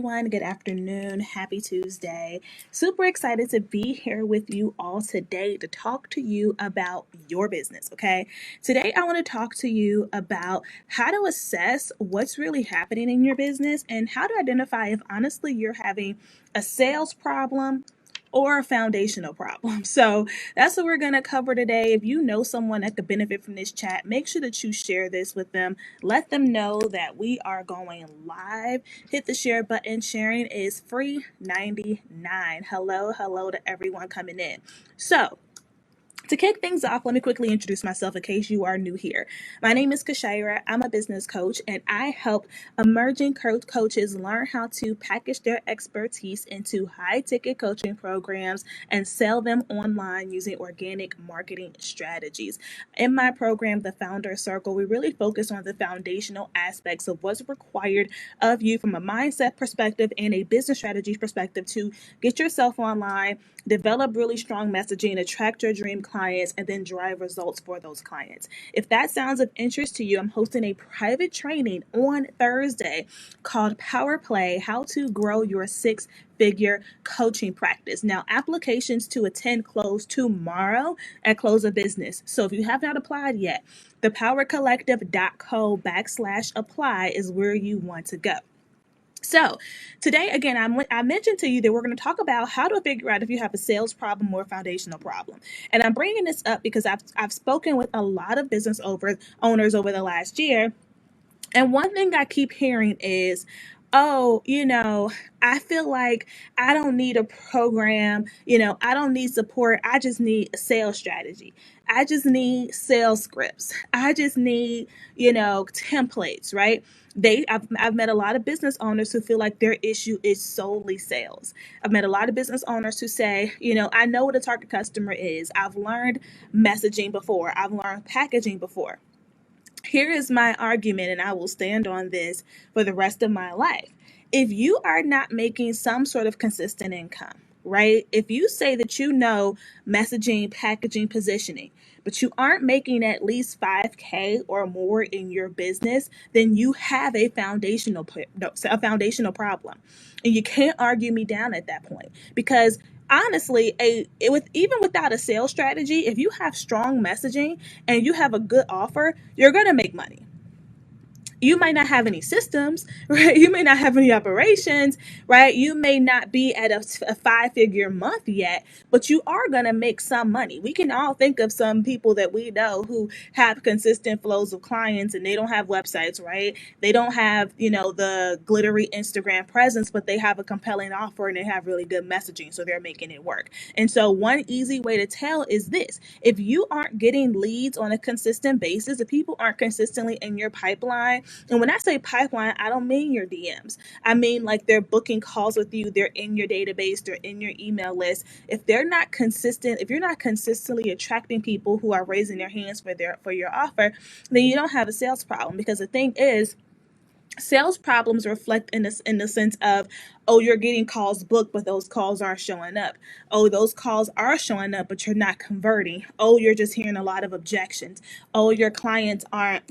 everyone. Good afternoon. Happy Tuesday. Super excited to be here with you all today to talk to you about your business, okay? Today, I want to talk to you about how to assess what's really happening in your business and how to identify if honestly you're having a sales problem or a foundational problem. So that's what we're going to cover today. If you know someone that could benefit from this chat, make sure that you share this with them. Let them know that we are going live. Hit the share button. Sharing is free 99. Hello to everyone coming in. So to kick things off, let me quickly introduce myself in case you are new here. My name is Kyshira. I'm a business coach, and I help emerging coaches learn how to package their expertise into high-ticket coaching programs and sell them online using organic marketing strategies. In my program, the Founder Circle, we really focus on the foundational aspects of what's required of you from a mindset perspective and a business strategy perspective to get yourself online, develop really strong messaging, attract your dream clients, and then drive results for those clients. If that sounds of interest to you, I'm hosting a private training on Thursday called Power Play: How to Grow Your Six-Figure Coaching Practice. Now, applications to attend close tomorrow at close of business. So if you have not applied yet, thepowercollective.co/apply is where you want to go. So today, again, I mentioned to you that we're going to talk about how to figure out if you have a sales problem or a foundational problem. And I'm bringing this up because I've spoken with a lot of business owners over the last year. And one thing I keep hearing is, oh, I feel like I don't need a program. I don't need support. I just need a sales strategy. I just need sales scripts. I just need, templates, right? I've met a lot of business owners who feel like their issue is solely sales. I've met a lot of business owners who say, I know what a target customer is. I've learned messaging before. I've learned packaging before. Here is my argument, and I will stand on this for the rest of my life. If you are not making some sort of consistent income, right? If you say that you know messaging, packaging, positioning, but you aren't making at least 5K or more in your business, then you have a foundational problem. And you can't argue me down at that point, because honestly, even without a sales strategy, if you have strong messaging and you have a good offer, you're going to make money. You might not have any systems, right? You may not have any operations, right? You may not be at a 5-figure month yet, but you are going to make some money. We can all think of some people that we know who have consistent flows of clients and they don't have websites, right? They don't have, the glittery Instagram presence, but they have a compelling offer and they have really good messaging, so they're making it work. And so one easy way to tell is this: if you aren't getting leads on a consistent basis, if people aren't consistently in your pipeline, and when I say pipeline, I don't mean your DMs. I mean like they're booking calls with you, they're in your database, they're in your email list. If they're not consistent, if you're not consistently attracting people who are raising their hands for your offer, then you don't have a sales problem. Because the thing is, sales problems reflect in the sense of, oh, you're getting calls booked, but those calls aren't showing up. Oh, those calls are showing up, but you're not converting. Oh, you're just hearing a lot of objections. Oh, your clients aren't,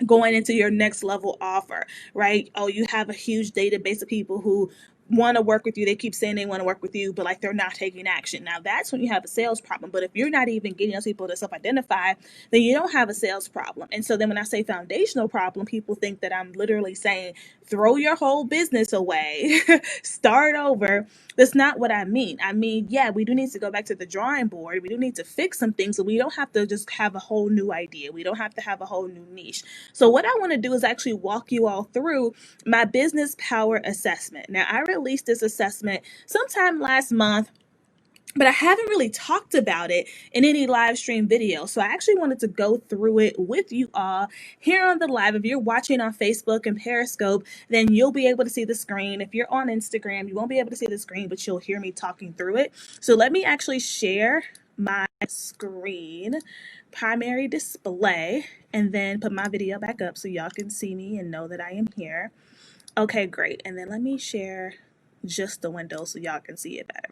going into your next level offer, right? Oh, you have a huge database of people who want to work with you. They keep saying they want to work with you, but like they're not taking action. Now that's when you have a sales problem. But if you're not even getting those people to self-identify, then you don't have a sales problem. And so then when I say foundational problem, people think that I'm literally saying throw your whole business away, start over. That's not what I mean. I mean, yeah, we do need to go back to the drawing board. We do need to fix some things, so we don't have to just have a whole new idea. We don't have to have a whole new niche. So what I want to do is actually walk you all through my business power assessment. Now, I released this assessment sometime last month, but I haven't really talked about it in any live stream video. So I actually wanted to go through it with you all here on the live. If you're watching on Facebook and Periscope, then you'll be able to see the screen. If you're on Instagram, you won't be able to see the screen, but you'll hear me talking through it. So let me actually share my screen, primary display, and then put my video back up so y'all can see me and know that I am here. Okay, great. And then let me share just the window so y'all can see it better.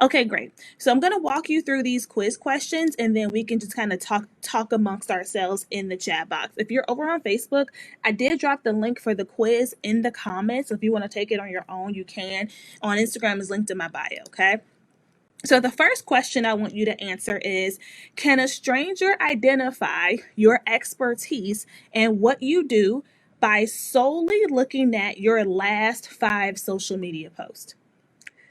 Okay, great. So I'm going to walk you through these quiz questions, and then we can just kind of talk amongst ourselves in the chat box. If you're over on Facebook, I did drop the link for the quiz in the comments. So if you want to take it on your own, you can. On Instagram is linked in my bio, okay? So the first question I want you to answer is, can a stranger identify your expertise and what you do by solely looking at your last 5 social media posts?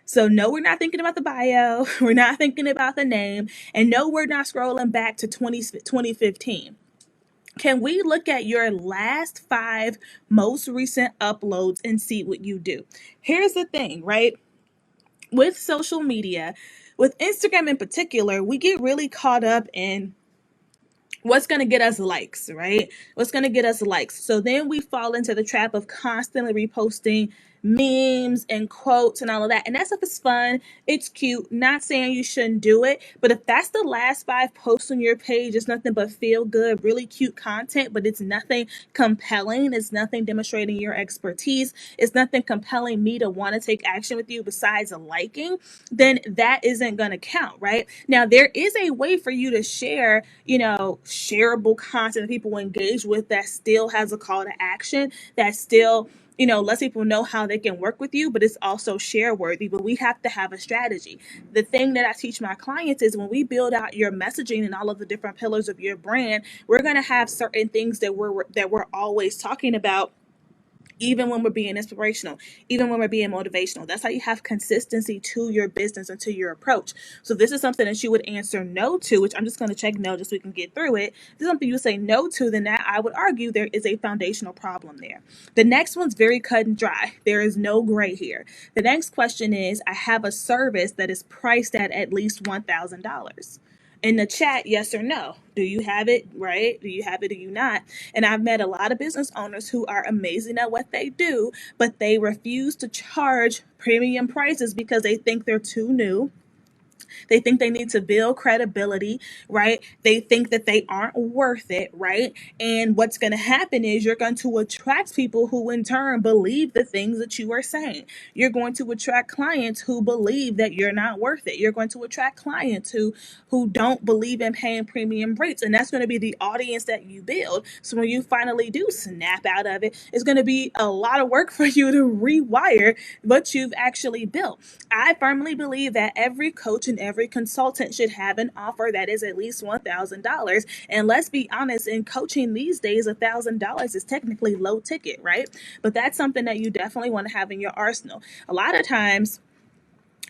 So no, we're not thinking about the bio, we're not thinking about the name, and no, we're not scrolling back to 2015. Can we look at your last 5 most recent uploads and see what you do? Here's the thing, right? With social media, with Instagram in particular, we get really caught up in what's going to get us likes, right? What's going to get us likes. So then we fall into the trap of constantly reposting memes and quotes and all of that. And that stuff is fun. It's cute. Not saying you shouldn't do it. But if that's the last 5 posts on your page, it's nothing but feel good, really cute content, but it's nothing compelling. It's nothing demonstrating your expertise. It's nothing compelling me to want to take action with you besides a liking, then that isn't going to count, right? Now, there is a way for you to share, shareable content that people engage with that still has a call to action, that still lets people know how they can work with you, but it's also share worthy. But we have to have a strategy. The thing that I teach my clients is when we build out your messaging and all of the different pillars of your brand, we're going to have certain things that we're always talking about, even when we're being inspirational, even when we're being motivational. That's how you have consistency to your business and to your approach. So this is something that you would answer no to, which I'm just going to check no just so we can get through it. If this is something you say no to, then that I would argue there is a foundational problem there. The next one's very cut and dry. There is no gray here. The next question is, I have a service that is priced at least $1,000. In the chat, yes or no. Do you have it, right? Do you have it, do you not? And I've met a lot of business owners who are amazing at what they do, but they refuse to charge premium prices because they think they're too new. They think they need to build credibility, right? They think that they aren't worth it, right? And what's going to happen is you're going to attract people who in turn believe the things that you are saying. You're going to attract clients who believe that you're not worth it. You're going to attract clients who don't believe in paying premium rates. And that's going to be the audience that you build. So when you finally do snap out of it, it's going to be a lot of work for you to rewire what you've actually built. I firmly believe that every coach and every consultant should have an offer that is at least $1,000. And let's be honest, in coaching these days, $1,000 is technically low ticket, right? But that's something that you definitely want to have in your arsenal. A lot of times,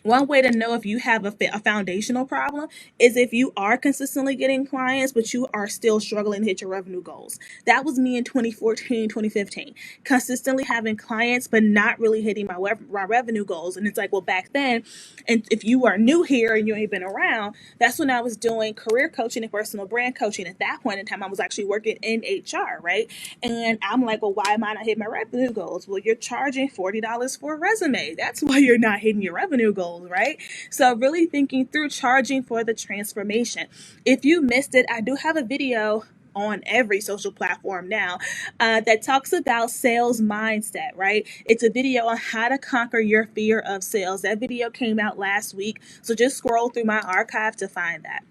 one way to know if you have a foundational problem is if you are consistently getting clients, but you are still struggling to hit your revenue goals. That was me in 2014, 2015, consistently having clients, but not really hitting my revenue goals. And it's like, well, back then, and if you are new here and you ain't been around, that's when I was doing career coaching and personal brand coaching. At that point in time, I was actually working in HR, right? And I'm like, well, why am I not hitting my revenue goals? Well, you're charging $40 for a resume. That's why you're not hitting your revenue goals, right? So really thinking through charging for the transformation. If you missed it, I do have a video on every social platform now that talks about sales mindset, right? It's a video on how to conquer your fear of sales. That video came out last week, so just scroll through my archive to find that.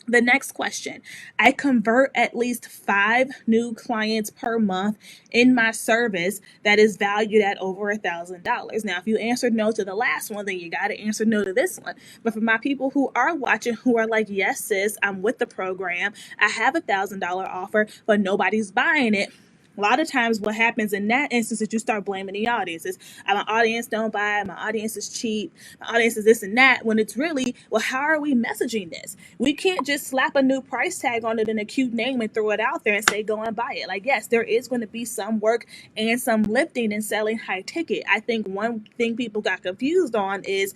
The next question, I convert at least 5 new clients per month in my service that is valued at over $1,000. Now, if you answered no to the last one, then you got to answer no to this one. But for my people who are watching, who are like, yes, sis, I'm with the program, I have $1,000 offer, but nobody's buying it. A lot of times what happens in that instance is you start blaming the audiences. My audience don't buy, my audience is cheap, my audience is this and that, when it's really, well, how are we messaging this? We can't just slap a new price tag on it in a cute name and throw it out there and say, go and buy it. Like, yes, there is going to be some work and some lifting in selling high ticket. I think one thing people got confused on is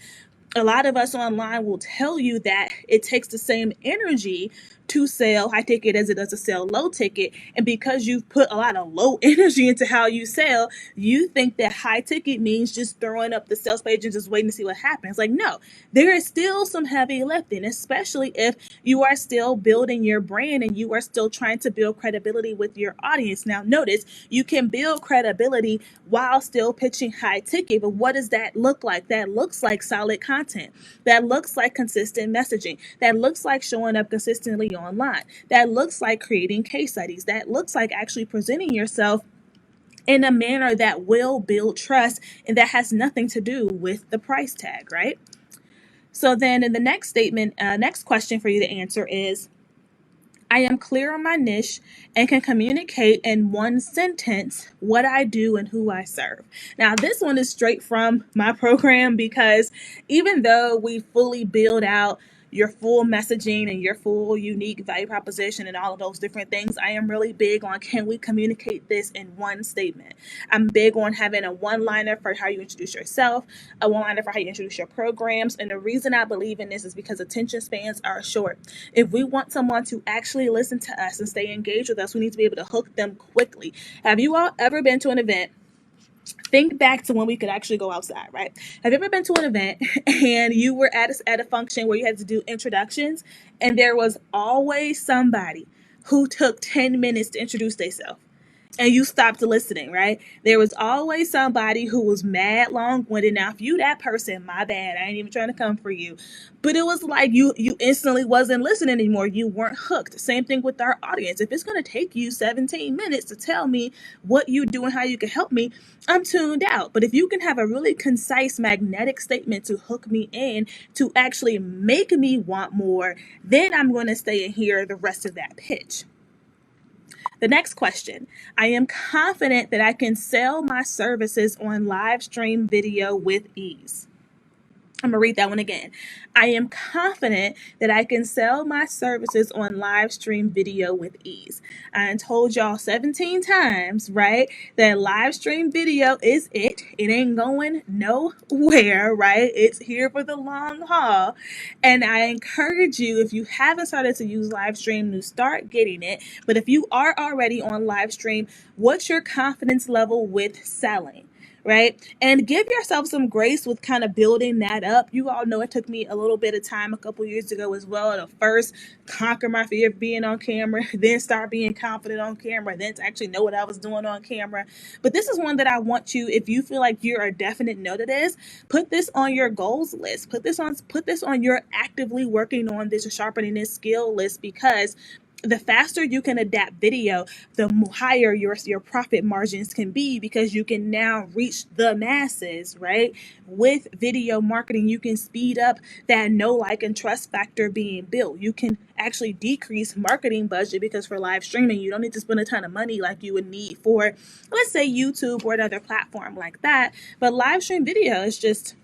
a lot of us online will tell you that it takes the same energy to sell high ticket as it does to sell low ticket. And because you've put a lot of low energy into how you sell, you think that high ticket means just throwing up the sales page and just waiting to see what happens. Like, no, there is still some heavy lifting, especially if you are still building your brand and you are still trying to build credibility with your audience. Now, notice you can build credibility while still pitching high ticket, but what does that look like? That looks like solid content. That looks like consistent messaging. That looks like showing up consistently online. That looks like creating case studies. That looks like actually presenting yourself in a manner that will build trust, and that has nothing to do with the price tag, right? So then in the next statement, next question for you to answer is, I am clear on my niche and can communicate in one sentence what I do and who I serve. Now, this one is straight from my program, because even though we fully build out your full messaging and your full unique value proposition and all of those different things, I am really big on, can we communicate this in one statement? I'm big on having a one-liner for how you introduce yourself, a one-liner for how you introduce your programs. And the reason I believe in this is because attention spans are short. If we want someone to actually listen to us and stay engaged with us, we need to be able to hook them quickly. Have you all ever been to an event? Think back to when we could actually go outside, right? Have you ever been to an event and you were at a function where you had to do introductions, and there was always somebody who took 10 minutes to introduce themselves? And you stopped listening, right? There was always somebody who was mad long-winded. Now, if you that person, my bad, I ain't even trying to come for you. But it was like you instantly wasn't listening anymore. You weren't hooked. Same thing with our audience. If it's going to take you 17 minutes to tell me what you do and how you can help me, I'm tuned out. But if you can have a really concise, magnetic statement to hook me in, to actually make me want more, then I'm going to stay and hear the rest of that pitch. The next question, I am confident that I can sell my services on live stream video with ease. I'm going to read that one again. I am confident that I can sell my services on live stream video with ease. I told y'all 17 times, right, that live stream video is it. It ain't going nowhere, right? It's here for the long haul. And I encourage you, if you haven't started to use live stream, to start getting it. But if you are already on live stream, what's your confidence level with selling? Right? And give yourself some grace with kind of building that up. You all know it took me a little bit of time a couple years ago as well to first conquer my fear of being on camera, then start being confident on camera, then to actually know what I was doing on camera. But this is one that I want you, if you feel like you're a definite no to this, put this on your goals list. Put this on your actively working on this or sharpening this skill list, because the faster you can adapt video, the higher your profit margins can be, because you can now reach the masses, right? With video marketing, you can speed up that know, like, and trust factor being built. You can actually decrease marketing budget, because for live streaming, you don't need to spend a ton of money like you would need for, let's say, YouTube or another platform like that. But live stream video is just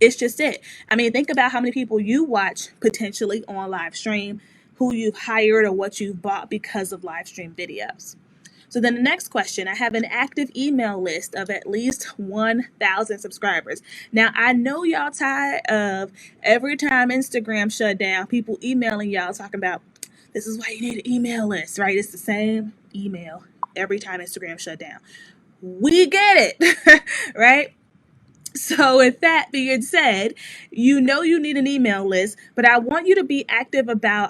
it. I mean, think about how many people you watch potentially on live stream, who you've hired or what you've bought because of live stream videos. So then the next question, I have an active email list of at least 1,000 subscribers. Now, I know y'all tired of every time Instagram shut down, people emailing y'all talking about, this is why you need an email list, right? It's the same email every time Instagram shut down. We get it, right? So with that being said, you know you need an email list, but I want you to be I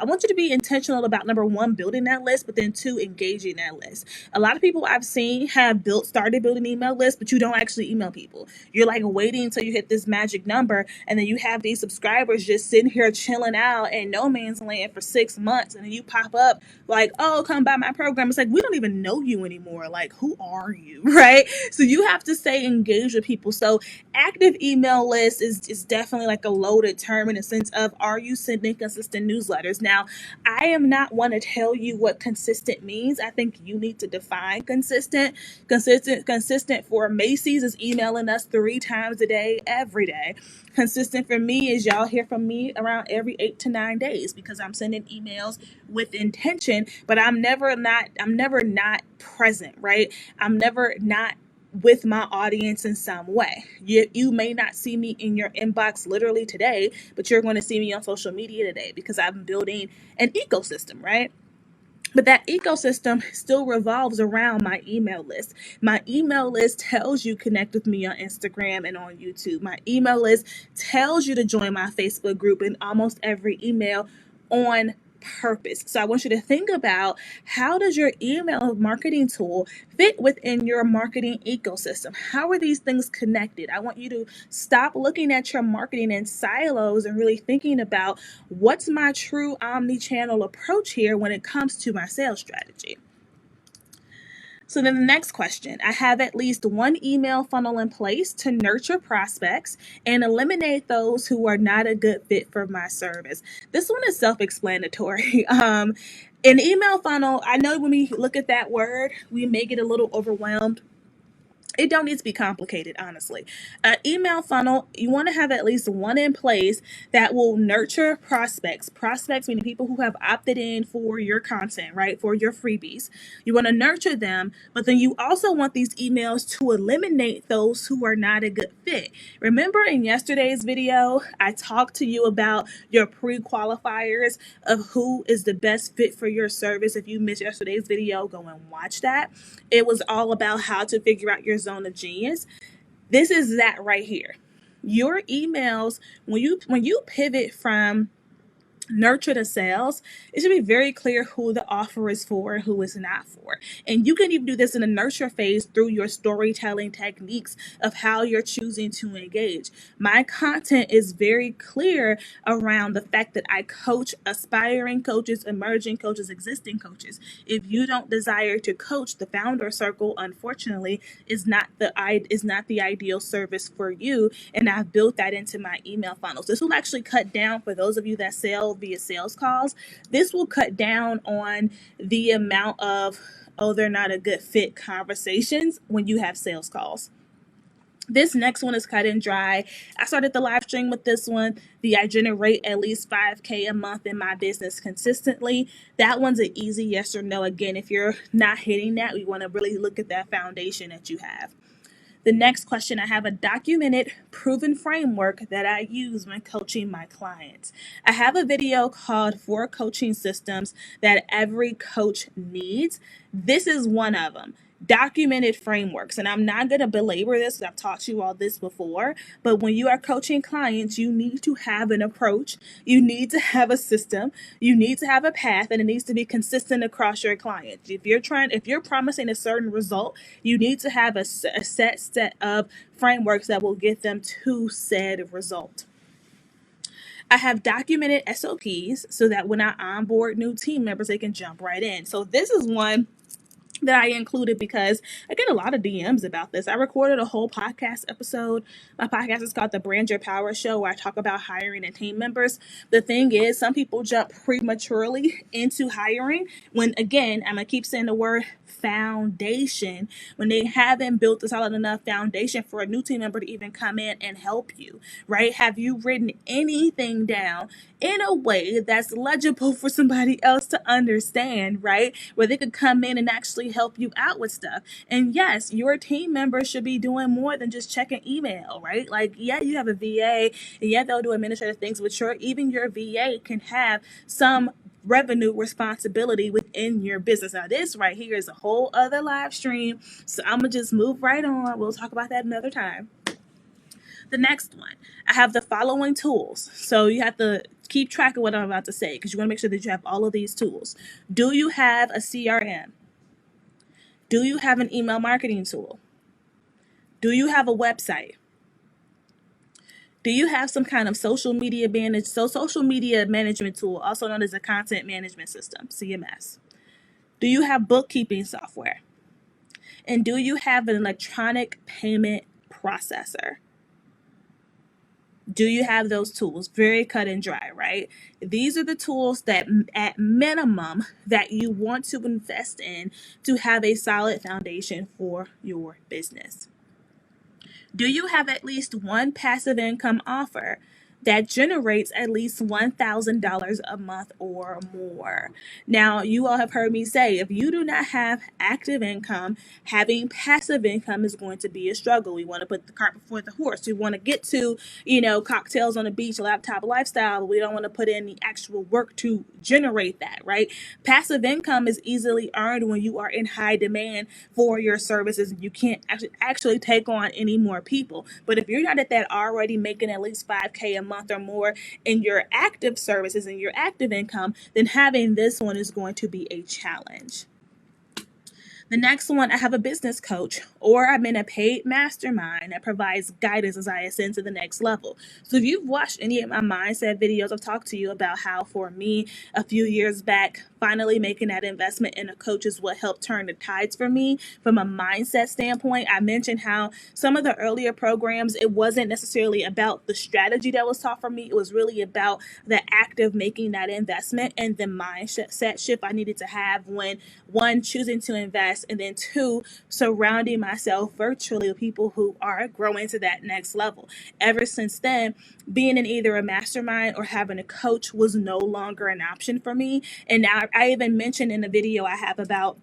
want you to be intentional about, number one, building that list, but then two, engaging that list. A lot of people I've seen have started building email lists, but you don't actually email people. You're like waiting until you hit this magic number, and then you have these subscribers just sitting here chilling out in no man's land for 6 months, and then you pop up like, oh, come buy my program. It's like, we don't even know you anymore. Like, who are you, right? So you have to stay engaged with people. So active email list is definitely like a loaded term, in the sense of, are you sending consistent newsletters? Now, I am not one to tell you what consistent means. I think you need to define consistent. Consistent for Macy's is emailing us 3 times a day, every day. Consistent for me is y'all hear from me around every 8 to 9 days, because I'm sending emails with intention, but I'm never not present, right? I'm never not with my audience in some way. You may not see me in your inbox literally today, but you're going to see me on social media today because I'm building an ecosystem, right? But that ecosystem still revolves around my email list. My email list tells you connect with me on Instagram and on YouTube. My email list tells you to join my Facebook group in almost every email on purpose. So I want you to think about, how does your email marketing tool fit within your marketing ecosystem? How are these things connected? I want you to stop looking at your marketing in silos and really thinking about, what's my true omni-channel approach here when it comes to my sales strategy? So then the next question, I have at least one email funnel in place to nurture prospects and eliminate those who are not a good fit for my service. This one is self-explanatory. An email funnel, I know when we look at that word, we may get a little overwhelmed. It don't need to be complicated, honestly. An email funnel, you want to have at least one in place that will nurture prospects. Prospects meaning people who have opted in for your content, right? For your freebies. You want to nurture them, but then you also want these emails to eliminate those who are not a good fit. Remember in yesterday's video, I talked to you about your pre-qualifiers of who is the best fit for your service. If you missed yesterday's video, go and watch that. It was all about how to figure out your zone of genius. This is that right here. Your emails, when you pivot from nurture to sales, it should be very clear who the offer is for and who is not for. And you can even do this in the nurture phase through your storytelling techniques of how you're choosing to engage. My content is very clear around the fact that I coach aspiring coaches, emerging coaches, existing coaches. If you don't desire to coach, the founder circle, unfortunately, is not the ideal service for you. And I've built that into my email funnels. This will actually cut down, for those of you that sell via sales calls, this will cut down on the amount of, oh, they're not a good fit conversations when you have sales calls. This next one is cut and dry. I started the live stream with this one. I generate at least $5,000 a month in my business consistently. That one's an easy yes or no. Again, if you're not hitting that, we want to really look at that foundation that you have. The next question, I have a documented, proven framework that I use when coaching my clients. I have a video called 4 Coaching Systems That Every Coach Needs. This is one of them. Documented frameworks. And I'm not going to belabor this because I've taught you all this before. But when you are coaching clients, you need to have an approach. You need to have a system. You need to have a path, and it needs to be consistent across your clients. If you're promising a certain result, you need to have a set of frameworks that will get them to said result. I have documented SOPs so that when I onboard new team members, they can jump right in. So this is one that I included because I get a lot of DMs about this. I recorded a whole podcast episode. My podcast is called The Brand Your Power Show, where I talk about hiring and team members. The thing is, some people jump prematurely into hiring when, again, I'm going to keep saying the word foundation, when they haven't built a solid enough foundation for a new team member to even come in and help you, right? Have you written anything down in a way that's legible for somebody else to understand, right? Where they could come in and actually help you out with stuff. And yes, your team members should be doing more than just checking email, right? Like, yeah, you have a VA, and yeah, they'll do administrative things, but even your VA can have some revenue responsibility within your business. Now, this right here is a whole other live stream, so I'm gonna just move right on. We'll talk about that another time. The next one, I have the following tools. So you have to keep track of what I'm about to say, because you want to make sure that you have all of these tools. Do you have a CRM? Do you have an email marketing tool? Do you have a website? Do you have some kind of social media management tool, also known as a content management system, CMS? Do you have bookkeeping software? And do you have an electronic payment processor? Do you have those tools? Very cut and dry, right? These are the tools that at minimum that you want to invest in to have a solid foundation for your business. Do you have at least one passive income offer? that generates at least $1,000 a month or more. Now, you all have heard me say, if you do not have active income, having passive income is going to be a struggle. We want to put the cart before the horse. We want to get to, cocktails on the beach, laptop lifestyle, but we don't want to put in the actual work to generate that, right? Passive income is easily earned when you are in high demand for your services and you can't actually take on any more people. But if you're not at that already making at least 5K a month or more in your active services and your active income, then having this one is going to be a challenge. The next one, I have a business coach, or I'm in a paid mastermind that provides guidance as I ascend to the next level. So if you've watched any of my mindset videos, I've talked to you about how for me a few years back, finally making that investment in a coach is what helped turn the tides for me from a mindset standpoint. I mentioned how some of the earlier programs, it wasn't necessarily about the strategy that was taught for me. It was really about the act of making that investment and the mindset shift I needed to have when, one, choosing to invest, and then two, surrounding myself virtually with people who are growing to that next level. Ever since then, being in either a mastermind or having a coach was no longer an option for me. And now I even mentioned in a video I have about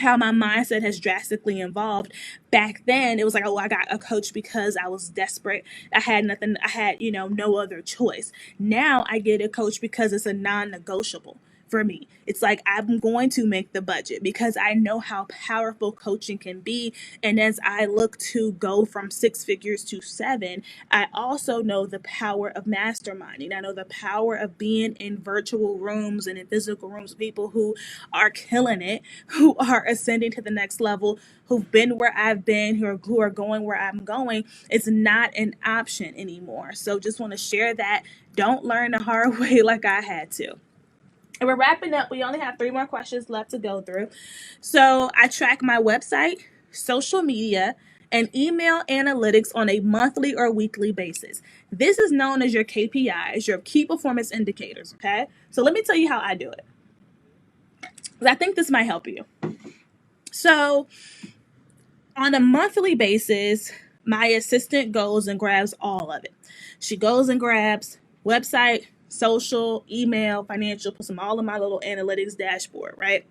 how my mindset has drastically evolved. Back then, it was like, oh, I got a coach because I was desperate. I had nothing. I had, no other choice. Now I get a coach because it's a non-negotiable for me. It's like I'm going to make the budget because I know how powerful coaching can be. And as I look to go from 6 figures to 7, I also know the power of masterminding. I know the power of being in virtual rooms and in physical rooms with people who are killing it, who are ascending to the next level, who've been where I've been, who are going where I'm going. It's not an option anymore. So just want to share that. Don't learn the hard way like I had to. And we're wrapping up. We only have 3 more questions left to go through. So I track my website, social media, and email analytics on a monthly or weekly basis. This is known as your KPIs, your key performance indicators, okay? So let me tell you how I do it, because I think this might help you. So on a monthly basis, my assistant goes and grabs all of it. She goes and grabs website, social, email, financial, puts them all in my little analytics dashboard, right?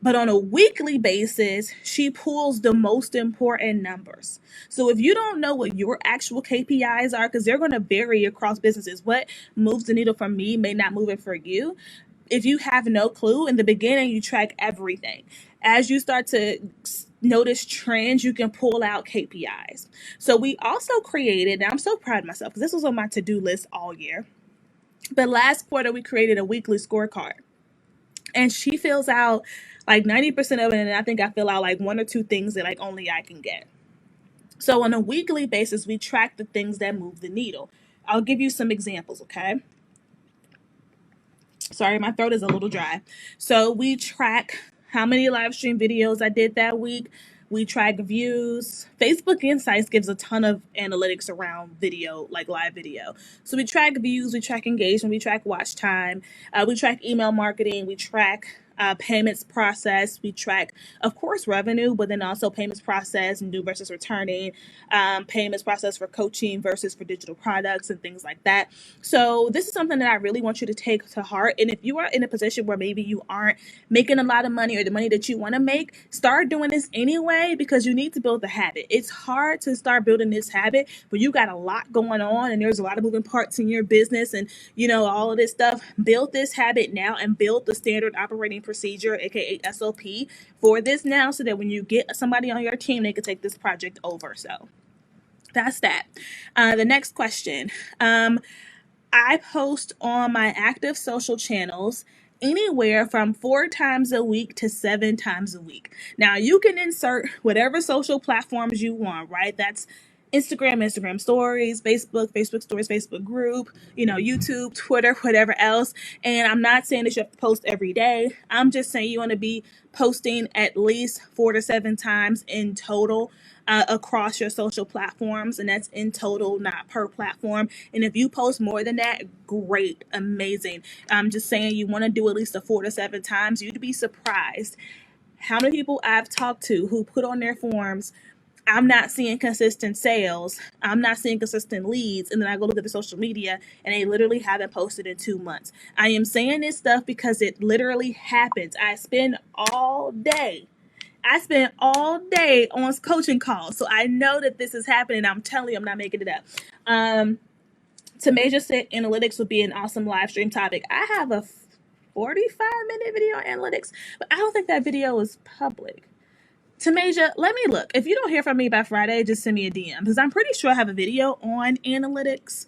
But on a weekly basis, she pulls the most important numbers. So if you don't know what your actual KPIs are, because they're going to vary across businesses, what moves the needle for me may not move it for you. If you have no clue, in the beginning, you track everything. As you start to notice trends, you can pull out KPIs. So we also created, and I'm so proud of myself because this was on my to-do list all year. But last quarter, we created a weekly scorecard. And she fills out like 90% of it, and I think I fill out like 1 or 2 things that like only I can get. So on a weekly basis, we track the things that move the needle. I'll give you some examples, okay? Sorry, my throat is a little dry. So we track how many live stream videos I did that week. We track views. Facebook Insights gives a ton of analytics around video, like live video. So we track views, we track engagement, we track watch time, we track email marketing, we track payments process, we track, of course, revenue, but then also payments process, new versus returning, payments process for coaching versus for digital products and things like that. So this is something that I really want you to take to heart. And if you are in a position where maybe you aren't making a lot of money or the money that you want to make, start doing this anyway, because you need to build the habit. It's hard to start building this habit, but you got a lot going on and there's a lot of moving parts in your business and, all of this stuff. Build this habit now and build the standard operating procedure, aka SOP, for this now, so that when you get somebody on your team, they can take this project over. So that's that. The next question. I post on my active social channels anywhere from 4 times a week to 7 times a week. Now, you can insert whatever social platforms you want, right? That's Instagram stories, Facebook stories, Facebook group, YouTube, Twitter, whatever else. And I'm not saying that you have to post every day. I'm just saying you want to be posting at least 4 to 7 times in total across your social platforms, and that's in total, not per platform. And if you post more than that, great, amazing. I'm just saying you want to do at least 4 to 7 times. You'd be surprised how many people I've talked to who put on their forms I'm not seeing consistent sales, I'm not seeing consistent leads, and then I go look at the social media and they literally haven't posted in 2 months. I am saying this stuff because it literally happens. I spend all day on coaching calls, so I know that this is happening. I'm telling you, I'm not making it up. Tamaja said analytics would be an awesome live stream topic. I have a 45-minute video on analytics, but I don't think that video is public. Tamaja, let me look. If you don't hear from me by Friday, just send me a DM, because I'm pretty sure I have a video on analytics.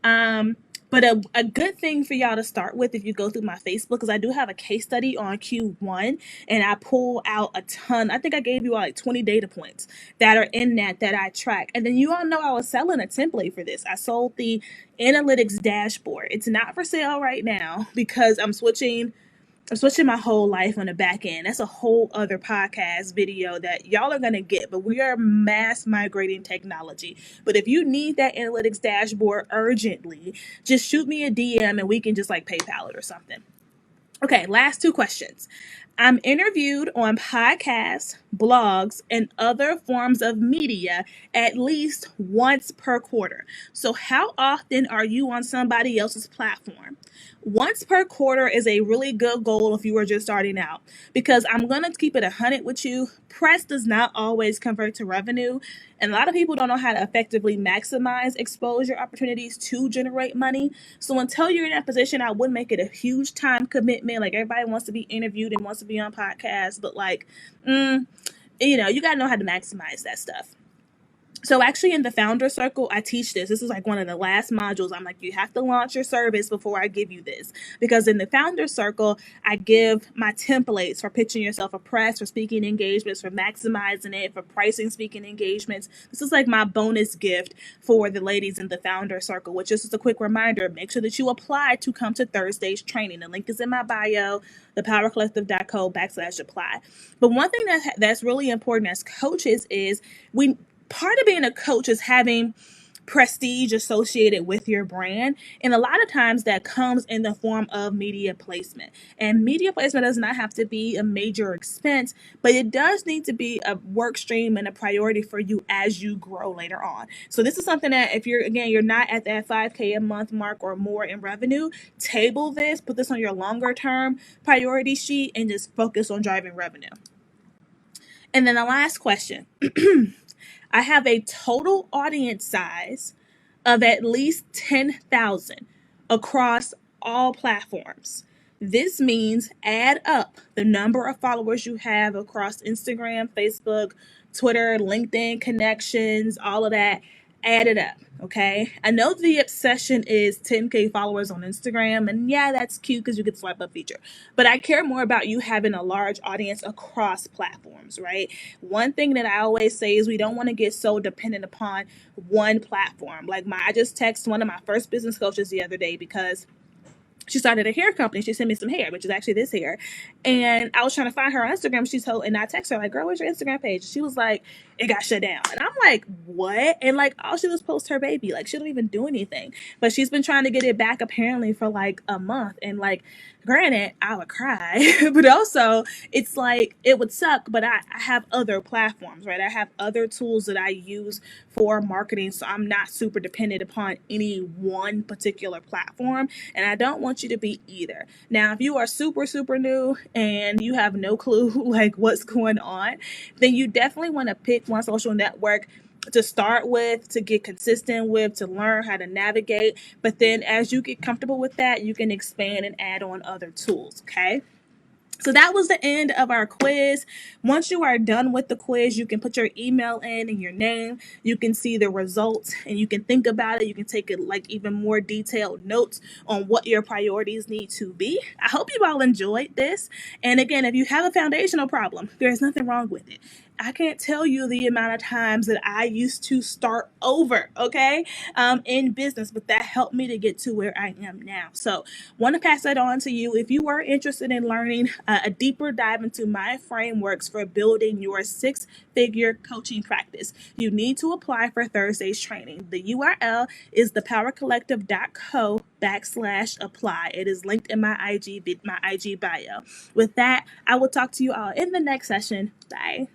But a good thing for y'all to start with, if you go through my Facebook, because I do have a case study on Q1, and I pull out a ton. I think I gave you all like 20 data points that are in that I track. And then you all know I was selling a template for this. I sold the analytics dashboard. It's not for sale right now because I'm switching my whole life on the back end. That's a whole other podcast video that y'all are going to get, but we are mass migrating technology. But if you need that analytics dashboard urgently, just shoot me a DM and we can just like PayPal it or something. Okay, last 2 questions. I'm interviewed on podcasts, blogs, and other forms of media at least once per quarter. So how often are you on somebody else's platform? Once per quarter is a really good goal if you are just starting out, because I'm going to keep it 100 with you. Press does not always convert to revenue, and a lot of people don't know how to effectively maximize exposure opportunities to generate money. So until you're in that position, I would make it a huge time commitment. Like, everybody wants to be interviewed and wants to be on podcasts, but like, you got to know how to maximize that stuff. So actually in the founder circle, I teach this. This is like one of the last modules. I'm like, you have to launch your service before I give you this. Because in the founder circle, I give my templates for pitching yourself a press, for speaking engagements, for maximizing it, for pricing speaking engagements. This is like my bonus gift for the ladies in the founder circle, which is just a quick reminder. Make sure that you apply to come to Thursday's training. The link is in my bio, thepowercollective.co/apply. But one thing that's really important as coaches is part of being a coach is having prestige associated with your brand. And a lot of times that comes in the form of media placement. And media placement does not have to be a major expense, but it does need to be a work stream and a priority for you as you grow later on. So this is something that if you're not at that 5K a month mark or more in revenue, table this, put this on your longer term priority sheet, and just focus on driving revenue. And then the last question. I have a total audience size of at least 10,000 across all platforms. This means add up the number of followers you have across Instagram, Facebook, Twitter, LinkedIn connections, all of that. Add it up, okay? I know the obsession is 10K followers on Instagram, and yeah, that's cute because you get the swipe up feature. But I care more about you having a large audience across platforms, right? One thing that I always say is we don't want to get so dependent upon one platform. Like I just texted one of my first business coaches the other day because she started a hair company. She sent me some hair, which is actually this hair. And I was trying to find her on Instagram. And I texted her like, girl, where's your Instagram page? She was like, it got shut down. And I'm like, what? And like, all she was post her baby. Like, she don't even do anything. But she's been trying to get it back apparently for like a month. And like, granted, I would cry, but also it's like, it would suck, but I have other platforms, right? I have other tools that I use for marketing. So I'm not super dependent upon any one particular platform. And I don't want you to be either. Now, if you are super, super new and you have no clue like what's going on, then you definitely want to pick one social network to start with, to get consistent with, to learn how to navigate. But then as you get comfortable with that, you can expand and add on other tools, okay? So that was the end of our quiz. Once you are done with the quiz, you can put your email in and your name. You can see the results and you can think about it. You can take it like even more detailed notes on what your priorities need to be. I hope you all enjoyed this. And again, if you have a foundational problem, there's nothing wrong with it. I can't tell you the amount of times that I used to start over, okay, in business, but that helped me to get to where I am now. So want to pass that on to you. If you are interested in learning a deeper dive into my frameworks for building your 6-figure coaching practice, you need to apply for Thursday's training. The URL is thepowercollective.co/apply. It is linked in my IG bio. With that, I will talk to you all in the next session. Bye.